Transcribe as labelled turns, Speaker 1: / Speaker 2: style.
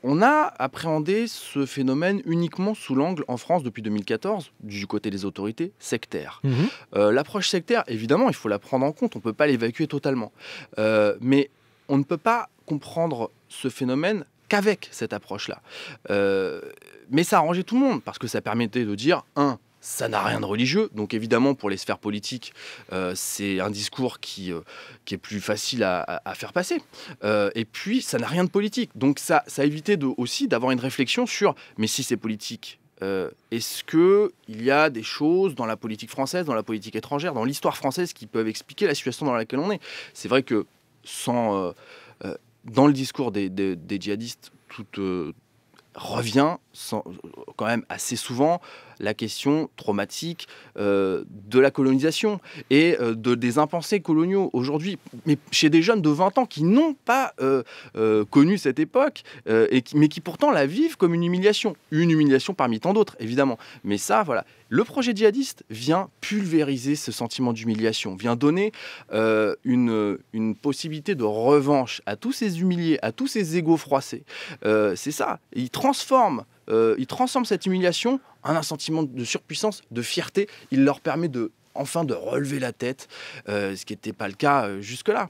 Speaker 1: On a appréhendé ce phénomène uniquement sous l'angle, en France, depuis 2014, du côté des autorités, sectaire.
Speaker 2: Mmh.
Speaker 1: L'approche sectaire, évidemment, il faut la prendre en compte, on ne peut pas l'évacuer totalement. Mais on ne peut pas comprendre ce phénomène qu'avec cette approche-là. Mais ça arrangeait tout le monde, parce que ça permettait de dire, ça n'a rien de religieux, donc évidemment pour les sphères politiques, c'est un discours qui est plus facile à faire passer. Et puis ça n'a rien de politique, donc ça évitait aussi d'avoir une réflexion sur, mais si c'est politique, est-ce qu'il y a des choses dans la politique française, dans la politique étrangère, dans l'histoire française qui peuvent expliquer la situation dans laquelle on est? C'est vrai que dans le discours des djihadistes, tout revient quand même assez souvent la question traumatique de la colonisation et des impensés coloniaux aujourd'hui, mais chez des jeunes de 20 ans qui n'ont pas connu cette époque, mais qui pourtant la vivent comme une humiliation parmi tant d'autres, évidemment. Mais ça, voilà, le projet djihadiste vient pulvériser ce sentiment d'humiliation, vient donner une possibilité de revanche à tous ces humiliés, à tous ces égos froissés. C'est ça, il transforme cette humiliation en un sentiment de surpuissance, de fierté. Il leur permet enfin de relever la tête, ce qui n'était pas le cas jusque-là.